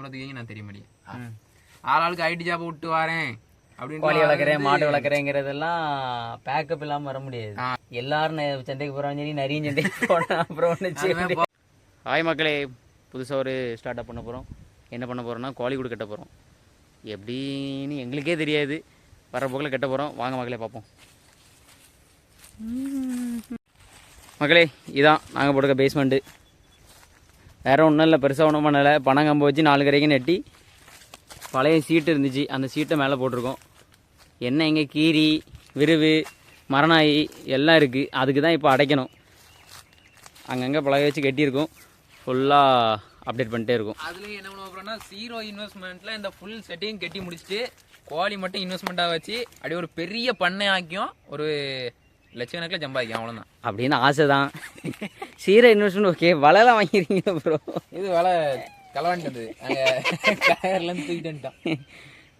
சம்பளத்துக்கு நான் தெரிய முடியும். ஆளாளுக்கு ஐடி ஜாப் விட்டு வரேன் அப்படின்னு கோழி வளர்க்குறேன் மாடு வளர்க்குறேங்கிறதெல்லாம் பேக்கப் இல்லாமல் வர முடியாது. எல்லாரும் சந்தைக்கு போகிறாங்க சரி நிறைய சந்தைக்கு போனால் அப்புறம் ஹாய் மக்களே, புதுசாக ஒரு ஸ்டார்ட் அப் பண்ண போகிறோம். என்ன பண்ண போகிறோம்னா கோழி கூடு கட்ட போகிறோம். எப்படின்னு எங்களுக்கே தெரியாது, வர போக்கில் கட்ட போகிறோம். வாங்க மக்களே பார்ப்போம். மக்களே இதான் நாங்கள் போட்டுக்க பேஸ்மெண்ட்டு. வேறு ஒன்றும் இல்லை, பெருசாக ஒன்றும் பண்ணலை. பனங்கம்பு வச்சு 4 கரைக்கும் நட்டி பழைய சீட்டு இருந்துச்சு, அந்த சீட்டை மேலே போட்டிருக்கோம். என்ன எங்கே கீரி விரிவு மரணாயி எல்லாம் இருக்குது. அதுக்கு தான் இப்போ அடைக்கணும். அங்கங்கே பழக வச்சு கட்டியிருக்கோம். ஃபுல்லாக அப்டேட் பண்ணிட்டே இருக்கும். அதுலேயும் என்ன பண்ண போகிறோம்னா 0 இன்வெஸ்ட்மெண்ட்டில் இந்த ஃபுல் செட்டையும் கட்டி முடிச்சுட்டு கோழி மட்டும் இன்வெஸ்ட்மெண்ட்டாக வச்சு அப்படியே ஒரு பெரிய பண்ணை ஆக்கியும் ஒரு லட்சக்கணக்கில் ஜம்பாதிக்கும். அவ்வளோதான் அப்படின்னு ஆசை தான். 0 இன்வெஸ்ட்மெண்ட் ஓகே. வலைலாம் வாங்கிடுறீங்க ப்ரோ? இது வலை கலவாண்டி வந்தது, கடையிலேருந்து தூக்கிட்டு வந்துட்டோம்.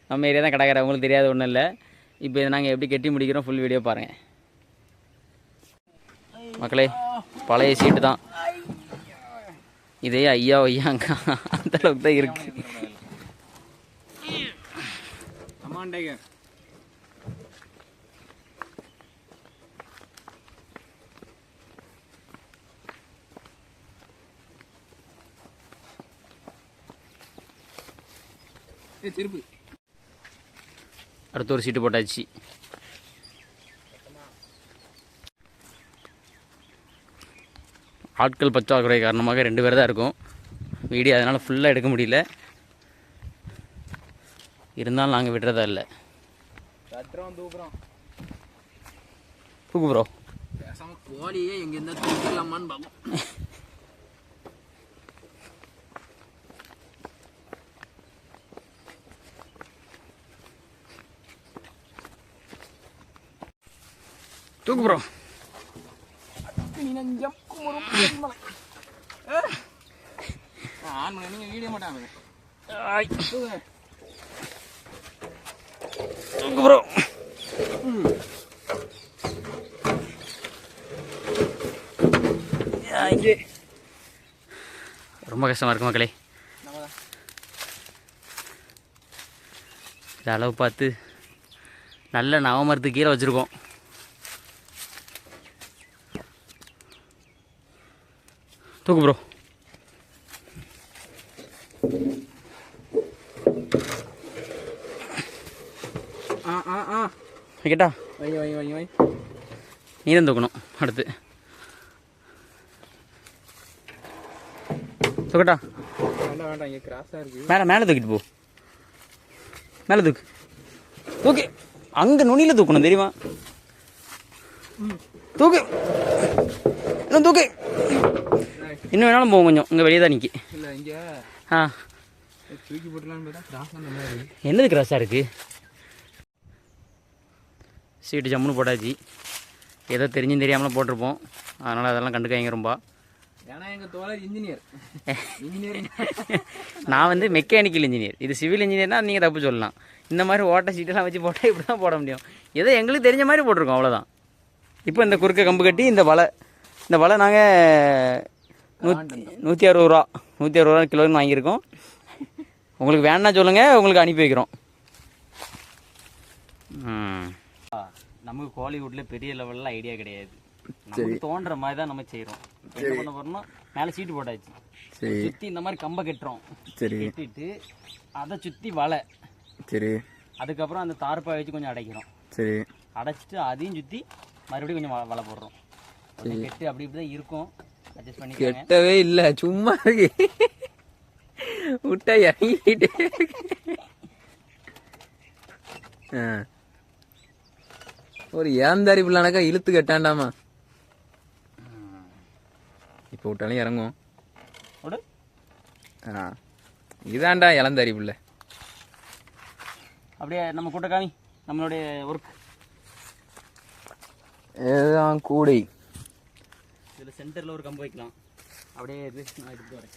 நம்ம ஏரியா தான் கடைக்கார, உங்களுக்கு தெரியாத ஒன்றும் இல்லை. இப்போ இதை நாங்கள் எப்படி கட்டி முடிக்கிறோம் ஃபுல் வீடியோ பாருங்கள் மக்களே. பழைய சீட்டு தான் இதே ஐயா ஐயாங்க அந்த அளவுக்கு தான் இருக்கு. அடுத்த ஒரு சீட்டு போட்டாச்சு. ஆட்கள் பற்றாக்குறை காரணமாக 2 பேர் தான் இருக்கும் வீடியோ, அதனால் ஃபுல்லாக எடுக்க முடியல. இருந்தாலும் நாங்கள் விடுறதா இல்லை. தூக்கு ப்ரோ. கோழியே எங்கே இருந்தால் தூக்கலாமான்னு பார்ப்போம். தூக்கு ப்ரோ. வீடியோ மாட்டாங்க. தூக்கு ப்ரோ. ரொம்ப கஷ்டமாக இருக்கு மக்களே. இந்த அளவு பார்த்து நல்ல நவமரத்துக்கு கீழே வச்சுருக்கோம். தூக்கு ப்ரோ. கேட்டா நீ தான் தூக்கணும். அடுத்து தூக்கட்டா. மேலே மேலே தூக்கிட்டு போ. மேலே தூக்கு. தூக்கு. அங்கே நுனியில் தூக்கணும் தெரியுமா? தூக்கு. இன்னும் தூக்கு. இன்னும் வேணாலும் போகும். கொஞ்சம் இங்கே வெளியே தான் நிற்கி. ஆ தூக்கி போட்டுலான்னு என்னது கிராஸாக இருக்குது? சீட்டு ஜம்முன்னு போட்டாச்சு. ஏதோ தெரிஞ்சும் தெரியாமலாம் போட்டிருப்போம், அதனால் அதெல்லாம் கண்டுக்காங்க ரொம்ப. ஏன்னா எங்கள் தோழர் இன்ஜினியர். நான் வந்து மெக்கானிக்கல் இன்ஜினியர், இது சிவில் இன்ஜினியர்னால் நீங்கள் தப்பு சொல்லலாம். இந்த மாதிரி ஓட்ட சீட்டெல்லாம் வச்சு போட்டால் இப்படி தான் போட முடியும். ஏதோ எங்களுக்கு தெரிஞ்ச மாதிரி போட்டிருக்கோம், அவ்வளோதான். இப்போ இந்த குறுக்க கம்பு கட்டி இந்த வலை நாங்கள் 160 ரூபா 160 ரூபா கிலோன்னு வாங்கியிருக்கோம். உங்களுக்கு வேணா சொல்லுங்கள், உங்களுக்கு அனுப்பி வைக்கிறோம். நமக்கு கோலிவுட்டில் பெரிய லெவலில் ஐடியா கிடையாது. நமக்கு தோன்ற மாதிரி தான் நம்ம செய்கிறோம். என்ன பண்ண போகிறோம்னா மேலே சீட்டு போட்டாச்சு, சுற்றி இந்த மாதிரி கம்பை கட்டுறோம். கட்டிட்டு அதை சுற்றி வலை, சரி, அதுக்கப்புறம் அந்த தார்ப்பாய் வச்சு கொஞ்சம் அடைக்கிறோம். சரி, அடைச்சிட்டு அதையும் சுற்றி மறுபடியும் கொஞ்சம் வலை போடுறோம். கெட்டு அப்படி இப்படி தான் இருக்கும். அட்ஜஸ்ட் பண்ணி. கெட்டவே இல்லை, சும்மா இருக்கு. விட்டா இறங்கிட்டு ஒரு ஏந்தாரி பிள்ளைனாக்கா இழுத்து கட்டாண்டாமா. இப்போ விட்டாலும் இறங்கும். இதாண்டா இளந்தாரி பிள்ளை. அப்படியே நம்ம கூட்ட காமி நம்மளுடைய ஒர்க். இதுதான் கூடை. இதில் சென்டரில் ஒரு கம்பு வைக்கலாம். அப்படியே இது நான் எடுத்து வரேன்.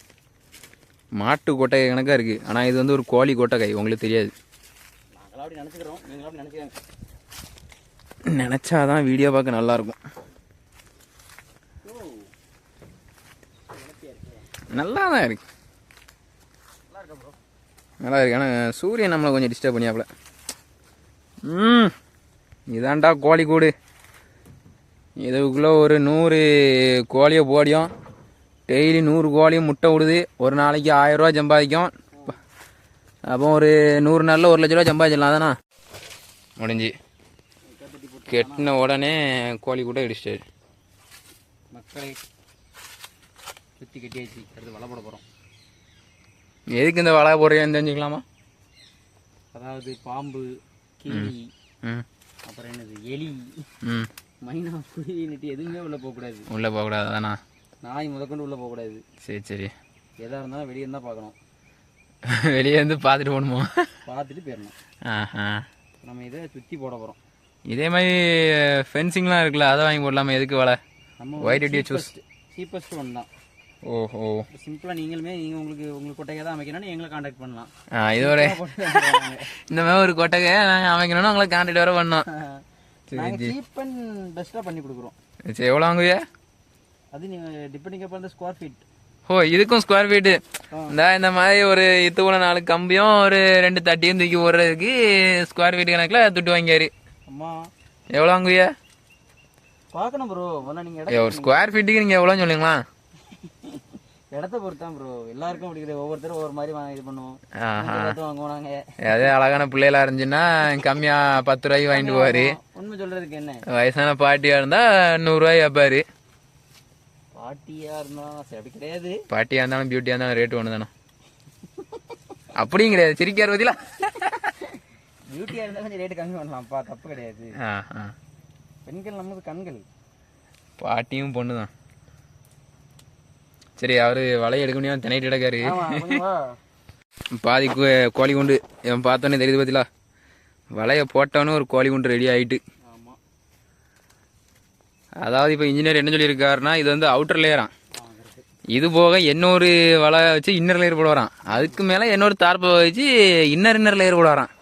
மாட்டு கொட்டை கணக்காக இருக்குது, ஆனால் இது வந்து ஒரு கோழி கொட்டை, உங்களுக்கு தெரியாது. நாங்களாம் அப்படி நினச்சிக்கிறோம், நீங்களும் அப்படி நினச்சிக்கிறாங்க. நினச்சாதான் வீடியோ பார்க்க நல்லாயிருக்கும். நல்லா தான் இருக்கு. நல்லா இருக்கு. ஆனால் சூரியன் நம்மளை கொஞ்சம் டிஸ்டர்ப் பண்ணியாப்புல. இதாண்டா கோழி கூடு. இதுக்குள்ளே ஒரு 100 கோழியை போடியும். டெய்லி 100 கோழியும் முட்டை விடுது. ஒரு நாளைக்கு 1000 ரூபா சம்பாதிக்கும். அப்போ ஒரு 100 நாளில் 1 லட்ச ரூபா சம்பாதிச்சிடலாம் தானே. முடிஞ்சு கெட்டின உடனே கோழி கூட இடிச்சிட்டாரு. மக்களை சுற்றி கட்டியாச்சு. அடுத்து வலை போட போகிறோம். எதுக்கு இந்த வலை போடுறேன்னு தெரிஞ்சுக்கலாமா? அதாவது பாம்பு, கிளி, அப்புறம் என்னது எலி, மைனா, குருவின்னுட்டு எதுவுமே உள்ளே போகக்கூடாது. உள்ளே போகக்கூடாது தானா? நாய் முதற்கொண்டு உள்ளே போகக்கூடாது. சரி சரி. எதாக இருந்தாலும் வெளியே இருந்தால் பார்க்கணும். வெளியே இருந்து பார்த்துட்டு போகணுமோ? பார்த்துட்டு போயிடணும். நம்ம இதை சுற்றி போட போகிறோம். இதே மாதிரி ஃபென்சிங்லாம் இருக்குல்ல, அதை வாங்கி போடலாமா? எதுக்கு வலை? நம்ம white did you choose? Cheapest one தான். ஓஹோ. சிம்பிளாக நீங்கள் உங்களுக்கு கொட்டையை தான் அமைக்கணும்னு எங்களை கான்டாக்ட் பண்ணலாம். இதோட இந்த மாதிரி ஒரு கொட்டகை நாங்கள் அமைக்கணும்னு உங்களை கான்டாக்ட் வர பண்ணோம். சீப் அண்ட் பெஸ்ட்டாக பண்ணி கொடுக்குறோம். சரி, எவ்வளோ வாங்குவியா? அது நீங்கள் depending upon the square feet. ஓ, இதுக்கும் ஸ்கொயர் ஃபீட்டு? இந்த மாதிரி ஒரு இத்துக்குள்ள 4 கம்பியும் ஒரு 2 தட்டியும் தூக்கி போடுறதுக்கு ஸ்கொயர் ஃபீட் கணக்கில் துட்டு வாங்கியாரு. அம்மா எவ்வளோ வாங்குவியா? பார்க்கணும் ப்ரோ. நீங்கள் ஒரு ஸ்கொயர் ஃபீட்டுக்கு நீங்கள் எவ்வளோன்னு சொல்லுங்களா? இடத்த பொறுத்தான் ப்ரோ. எல்லாருக்கும் பிடிக்குது. ஒவ்வொருத்தரும் ஒவ்வொரு மாதிரி இது பண்ணுவோம். வாங்குவோம் நாங்கள். அதே அழகான பிள்ளைகளா இருந்துச்சுன்னா கம்மியாக 10 ரூபாய்க்கு வாங்கிட்டு போவாரு. உண்மை சொல்றதுக்கு என்ன, வயசான பாட்டியா இருந்தா 100 ரூபாய் கேட்பாரு. பாட்டியா இருந்தா அப்படி கிடையாது. பாட்டியா இருந்தாலும் பியூட்டியா இருந்தாலும் ரேட்டு ஒன்று தானே. அப்படியும் கிடையாது. சிரிக்கார் பத்திலா. பியூட்டியா இருந்தா கொஞ்சம் ரேட்டு கம்மி பண்ணலாம்ப்பா, தப்பு கிடையாது. பெண்கள் நமக்கு கண்கள். பாட்டியும் பொண்ணு தான். சரி, அவரு வலையை எடுக்க முடியாம தினைட்டு கிடக்காரு. பாதி கோழி குண்டு இவன் பார்த்தோன்னே தெரியுது பத்திலா. வலையை போட்டவனே ஒரு கோழி குண்டு ரெடி ஆயிட்டு. அதாவது இப்போ இன்ஜினியர் என்ன சொல்லியிருக்காருன்னா, இது வந்து அவுட்டர் லேயரான். இது போக இன்னொரு வலை வச்சு இன்னர் லேயர் போட வரான். அதுக்கு மேலே இன்னொரு தார்ப்பை வச்சு இன்னர் லேயர் போட வரான்.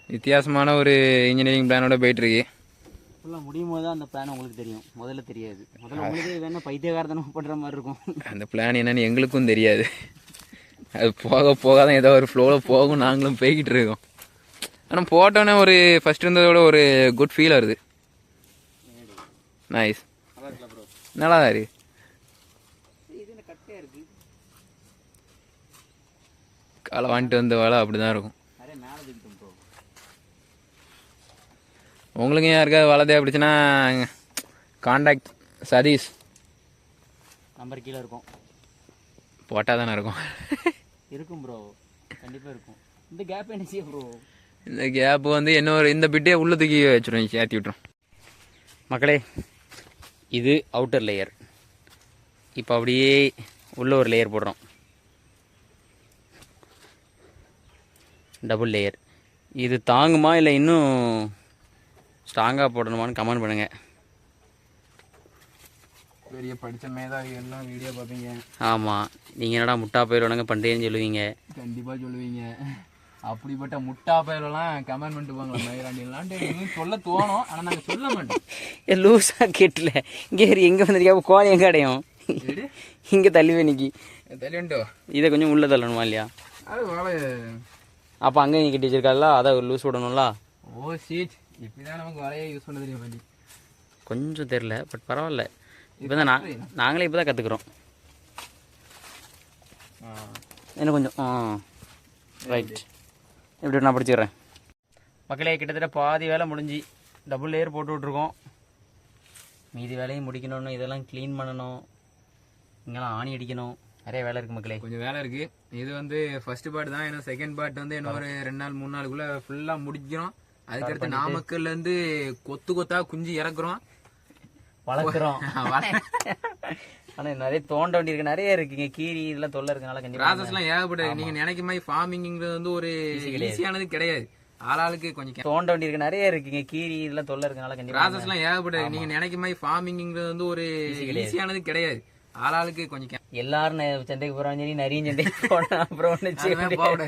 வித்தியாசமான ஒரு இன்ஜினியரிங் பிளானோட போயிட்டுருக்கு. முடியும் போது அந்த பிளான் உங்களுக்கு தெரியும், முதல்ல தெரியாது. முதல்ல உங்களுக்கு வேணா பைத்தியகாரத்தனம் பண்ணுற மாதிரி இருக்கும். அந்த பிளான் என்னன்னு எங்களுக்கும் தெரியாது. அது போக போக தான் ஏதோ ஒரு ஃப்ளோவில் போகும். நாங்களும் போய்கிட்டு இருக்கோம். ஆனால் போட்டோன்னே ஒரு ஃபர்ஸ்ட் இருந்ததோட ஒரு குட் ஃபீல் வருது. நைஸ், நல்லா தான் இருக்கு. காலை வாங்கிட்டு வந்த வேலை அப்படிதான் இருக்கும். உங்களுக்கு யாருக்காவது வலை தேவைப்படுச்சுன்னா கான்டாக்ட் சதீஷ் நம்பர் கீழே இருக்கும். போட்டால் தானே இருக்கும். இருக்கும் ப்ரோ, கண்டிப்பாக இருக்கும். இந்த கேப் என்ன செய்ய ப்ரோ? இந்த கேப்பு வந்து இன்னொரு இந்த பிட்டே உள்ள தூக்கி வச்சுருவோம், சேர்த்தி விட்டுரும். மக்களே, இது அவுட்டர் லேயர். இப்போ அப்படியே உள்ள ஒரு லேயர் போடுறோம், டபுள் லேயர். இது தாங்குமா இல்லை இன்னும் ஸ்ட்ராங்காக போடணுமான்னு கமெண்ட் பண்ணுங்கள். பெரிய படித்த மேதாவி எல்லாம் வீடியோ பார்ப்பீங்க. ஆமாம், நீங்கள் என்னடா முட்டா பயிரோடங்க பண்ணுறேன்னு சொல்லுவீங்க. கண்டிப்பாக சொல்லுவீங்க. அப்படிப்பட்ட முட்டா பயிரெல்லாம் கமெண்ட் பண்ணிட்டு போங்களா மயிராண்டிலான்ட்டு சொல்ல தோணும். ஆனால் நாங்கள் சொல்ல மாட்டோம். லூஸாக கேட்டல. இங்கே எங்கே வந்துருக்கா கோழி எங்கே அடையும்? இங்கே தள்ளிவே நிற்கி தள்ளிண்டோ. இதை கொஞ்சம் உள்ளே தள்ளணுமா இல்லையா? அது வாழை. அப்போ அங்கே நீ கட்டி வச்சிருக்கால, அதை லூஸ் விடணும்ல. ஓ சீட், இப்படிதான் நமக்கு வலையை யூஸ் பண்ண தெரியும். பண்ணி கொஞ்சம் தெரில, பட் பரவாயில்ல. இப்போ தான் நாங்களே இப்போ தான் கற்றுக்குறோம். என்ன கொஞ்சம் ரைட். இப்படி நான் படிச்சுக்கிறேன். மக்களே, கிட்டத்தட்ட பாதி வேலை முடிஞ்சு டபுள் லேயர் போட்டு விட்ருக்கோம். மீதி வேலையும் முடிக்கணும்னு இதெல்லாம் க்ளீன் பண்ணணும், இங்கெல்லாம் ஆணி அடிக்கணும், நிறைய வேலை இருக்குது மக்களே. கொஞ்சம் வேலை இருக்குது. இது வந்து ஃபர்ஸ்ட் பார்ட் தான். இன்னும் செகண்ட் பார்ட் வந்து இன்னும் ஒரு 2 நாள் 3 நாளுக்குள்ளே ஃபுல்லாக முடிக்கிறோம். அதுக்கடுத்து நாமக்கல்லேருந்து கொத்து கொத்தா குஞ்சு இறக்குறோம், வளர்க்குறோம். ஆனால் நிறைய தோண்ட வேண்டியிருக்கு, நிறைய இருக்குங்க. கீரி இதெல்லாம் தொல்லை இருக்கனால கண்டிப்பாக ப்ராசஸ்லாம் ஏகப்பட்டது. நீங்கள் நினைக்க மாதிரி ஃபார்மிங்கிறது வந்து ஒரு ஈஸியானது கிடையாது. ஆளாளுக்கு கொஞ்சம் தோண்ட வேண்டியிருக்கு, நிறைய இருக்குங்க. கீரி இதெல்லாம் தொல்லை இருக்கனால கண்டிப்பாக ப்ராசஸ்லாம் ஏகப்பட்டது. நீங்கள் நினைக்க மாதிரி ஃபார்மிங்கிறது வந்து ஒரு ஈஸியானது கிடையாது. ஆளாளுக்கு கொஞ்சம் எல்லாரும் சந்தைக்கு போகிறாங்க, சரி நிறைய சந்தைக்கு போனால் அப்புறம் ஒன்று.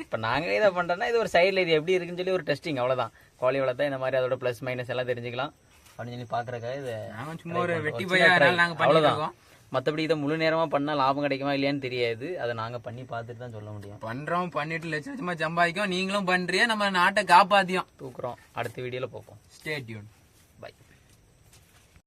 இப்போ நாங்களே இதை பண்ணுறோன்னா இது ஒரு சைடில் இது எப்படி இருக்குன்னு சொல்லி ஒரு டெஸ்டிங், அவ்வளோதான். கோழி வளர்த்தா இந்த மாதிரி அதோட ப்ளஸ் மைனஸ் எல்லாம் தெரிஞ்சுக்கலாம் அப்படின்னு சொல்லி பார்க்குறக்கா இது சும்மா ஒரு வெட்டி போய் அவ்வளோதான். மற்றபடி இதை முழு நேரமாக பண்ணால் லாபம் கிடைக்குமா இல்லையான்னு தெரியாது. அதை நாங்கள் பண்ணி பார்த்துட்டு தான் சொல்ல முடியும். பண்ணுறோம், பண்ணிட்டு லட்சமாக சம்பாதிக்கும். நீங்களும் பண்ணுறிய, நம்ம நாட்டை காப்பாற்றியும் தூக்குறோம். அடுத்த வீடியோவில் பார்ப்போம். Stay tune.